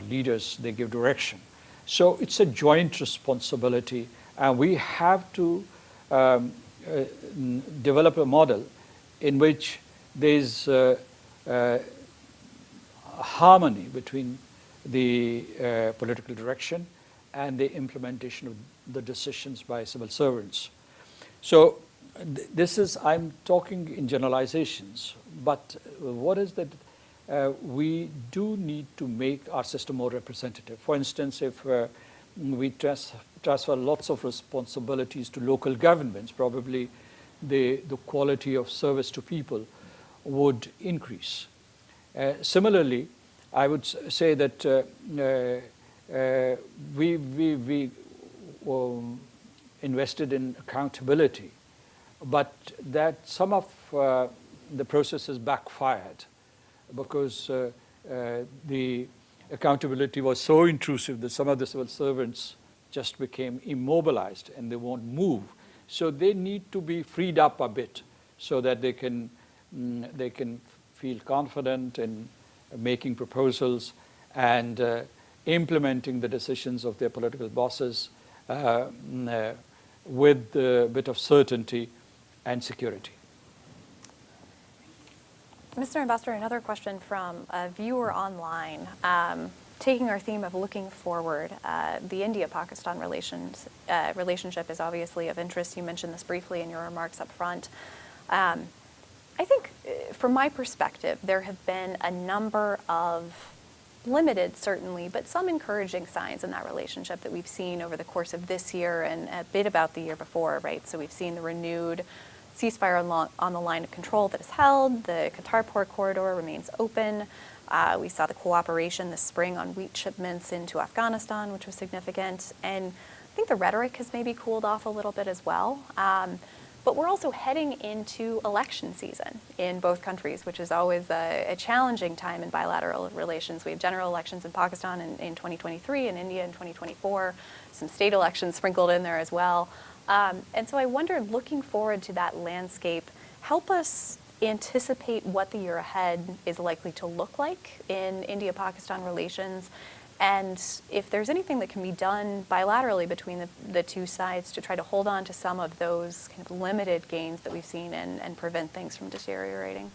leaders, they give direction. So it's a joint responsibility, and we have to develop a model in which there's harmony between the political direction and the implementation of the decisions by civil servants. So this is, I'm talking in generalizations, but what is that we do need to make our system more representative. For instance, if we transfer lots of responsibilities to local governments, probably the quality of service to people would increase. Similarly, I would say that we invested in accountability, but that some of the processes backfired because the accountability was so intrusive that some of the civil servants just became immobilized and they won't move. So they need to be freed up a bit so that they can feel confident in making proposals and implementing the decisions of their political bosses with a bit of certainty and security. Mr. Ambassador, another question from a viewer online. Taking our theme of looking forward, the India-Pakistan relationship is obviously of interest. You mentioned this briefly in your remarks up front. I think, from my perspective, there have been a number of limited, certainly, but some encouraging signs in that relationship that we've seen over the course of this year and a bit about the year before, right? So we've seen the renewed ceasefire on the line of control that is held. The Qatar port corridor remains open. We saw the cooperation this spring on wheat shipments into Afghanistan, which was significant. And I think the rhetoric has maybe cooled off a little bit as well. But we're also heading into election season in both countries, which is always a challenging time in bilateral relations. We have general elections in Pakistan in 2023 and India in 2024, some state elections sprinkled in there as well. And so I wondered, looking forward to that landscape, help us anticipate what the year ahead is likely to look like in India-Pakistan relations, and if there's anything that can be done bilaterally between the two sides to try to hold on to some of those kind of limited gains that we've seen and prevent things from deteriorating.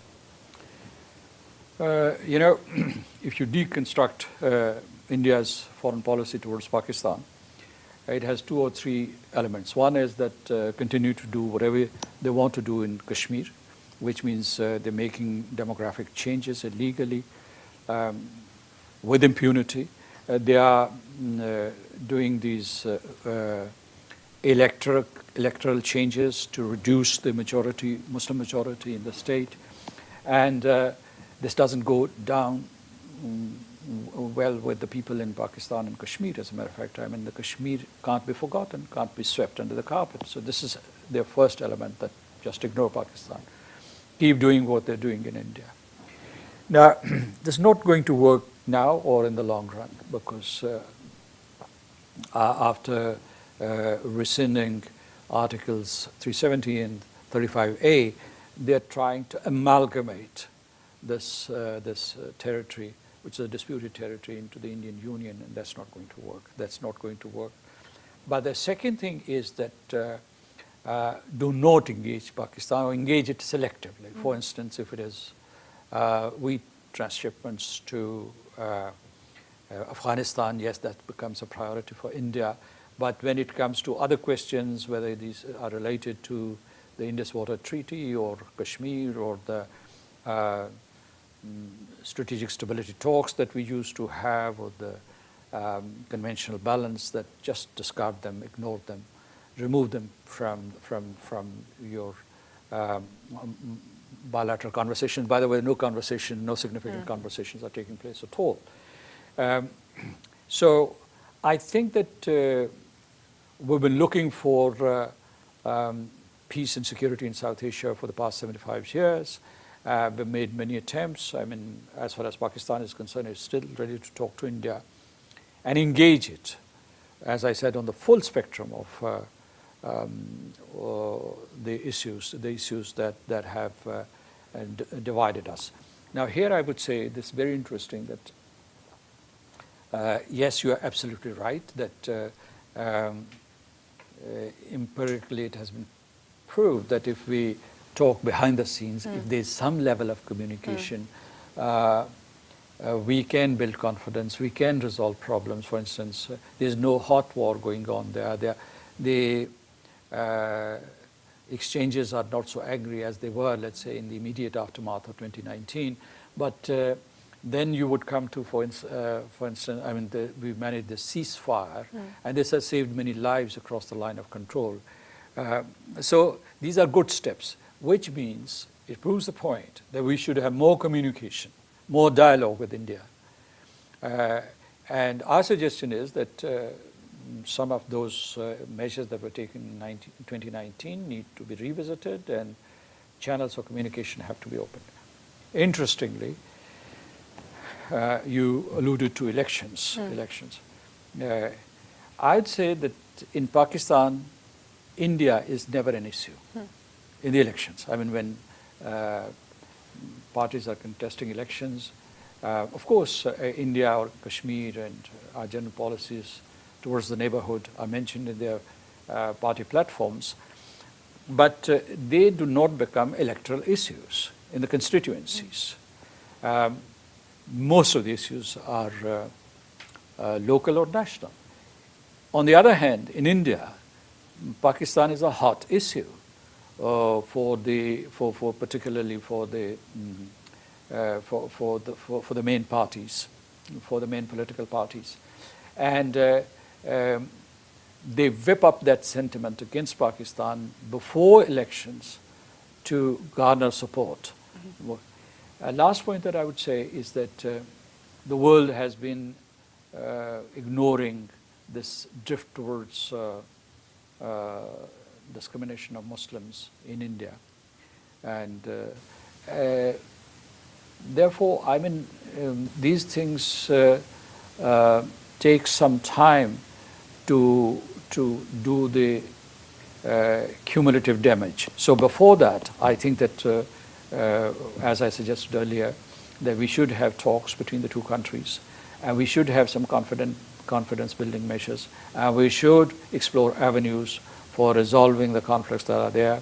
If you deconstruct India's foreign policy towards Pakistan, it has 2 or 3 elements. One is that continue to do whatever they want to do in Kashmir, which means they're making demographic changes illegally with impunity. They are doing these electoral changes to reduce the Muslim majority in the state. And this doesn't go down well with the people in Pakistan and Kashmir, as a matter of fact. I mean, the Kashmir can't be forgotten, can't be swept under the carpet. So this is their first element, that just ignore Pakistan. Keep doing what they're doing in India. Now, this is not going to work now or in the long run, because after rescinding Articles 370 and 35A, they're trying to amalgamate this territory, which is a disputed territory, into the Indian Union, and that's not going to work. That's not going to work. But the second thing is that do not engage Pakistan, or engage it selectively. Mm-hmm. For instance, if it is wheat transshipments to Afghanistan, yes, that becomes a priority for India. But when it comes to other questions, whether these are related to the Indus Water Treaty or Kashmir or the strategic stability talks that we used to have, or the conventional balance, that just discard them, ignore them, remove them from your bilateral conversations. By the way, no significant conversations are taking place at all. So I think that we've been looking for peace and security in South Asia for the past 75 years. We've made many attempts. I mean, as far as Pakistan is concerned, it's still ready to talk to India and engage it, as I said, on the full spectrum of the issues that have divided us. Now, here I would say this is very interesting that yes, you are absolutely right that empirically it has been proved that if we talk behind the scenes, if there's some level of communication, we can build confidence, we can resolve problems. For instance, there's no hot war going on there. The exchanges are not so angry as they were, let's say, in the immediate aftermath of 2019. But then you would come to, for instance, I mean, we managed the ceasefire, and this has saved many lives across the line of control. So these are good steps, which means it proves the point that we should have more communication, more dialogue with India. And our suggestion is that some of those measures that were taken in 2019 need to be revisited, and channels of communication have to be opened. Interestingly, you alluded to elections. I'd say that in Pakistan, India is never an issue in the elections. I mean, when parties are contesting elections, of course, India or Kashmir and our general policies towards the neighborhood are mentioned in their party platforms, but they do not become electoral issues in the constituencies. Most of the issues are local or national. On the other hand, in India, Pakistan is a hot issue particularly for the main parties for the main political parties. And they whip up that sentiment against Pakistan before elections to garner support. Last point that I would say is that the world has been ignoring this drift towards discrimination of Muslims in India. And therefore, I mean, these things take some time to do the cumulative damage. So before that, I think that, as I suggested earlier, that we should have talks between the two countries, and we should have some confidence-building measures, and we should explore avenues for resolving the conflicts that are there,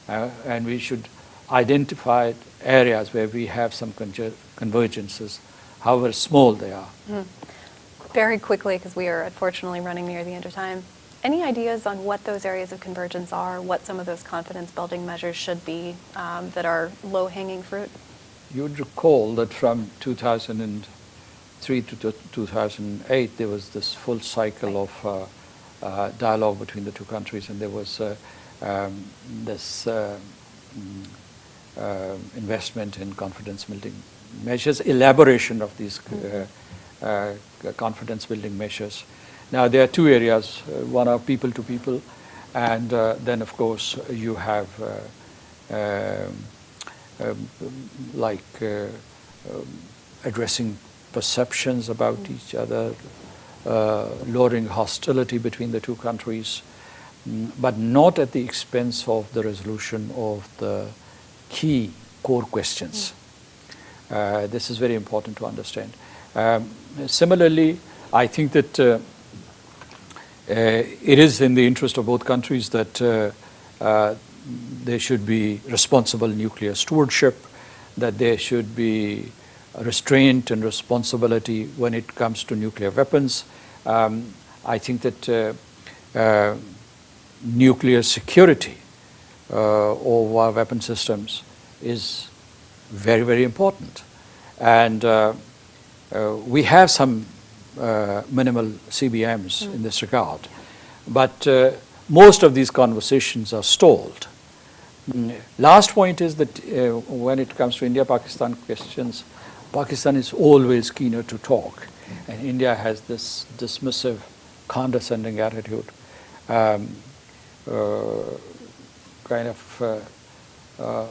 and we should identify areas where we have some convergences, however small they are. Very quickly, because we are unfortunately running near the end of time, any ideas on what those areas of convergence are, what some of those confidence-building measures should be that are low-hanging fruit? You would recall that from 2003 to 2008, there was this full cycle of dialogue between the two countries, and there was this investment in confidence-building measures, elaboration of these confidence-building measures. Now, there are two areas. One are people to people, and then, of course, you have addressing perceptions about each other, lowering hostility between the two countries, but not at the expense of the resolution of the key core questions. This is very important to understand. Similarly, I think that it is in the interest of both countries that there should be responsible nuclear stewardship, that there should be restraint and responsibility when it comes to nuclear weapons. I think that nuclear security of our weapon systems is very, very important. And we have some minimal CBMs in this regard, but most of these conversations are stalled. Last point is that when it comes to India-Pakistan questions, Pakistan is always keener to talk, and India has this dismissive, condescending attitude, kind of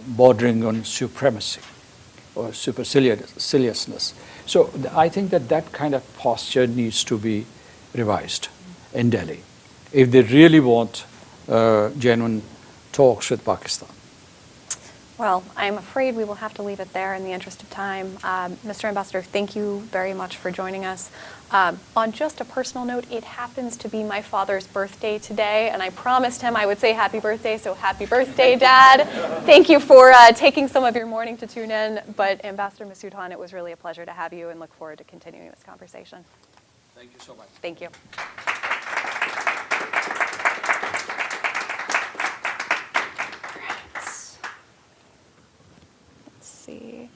bordering on supremacy or superciliousness. So I think that that kind of posture needs to be revised in Delhi if they really want genuine talks with Pakistan. Well, I'm afraid we will have to leave it there in the interest of time. Mr. Ambassador, thank you very much for joining us. On just a personal note, it happens to be my father's birthday today, and I promised him I would say happy birthday, so happy birthday, Dad. Thank you for taking some of your morning to tune in. But Ambassador Masood Khan, it was really a pleasure to have you, and look forward to continuing this conversation. Thank you so much. Thank you. Let's see.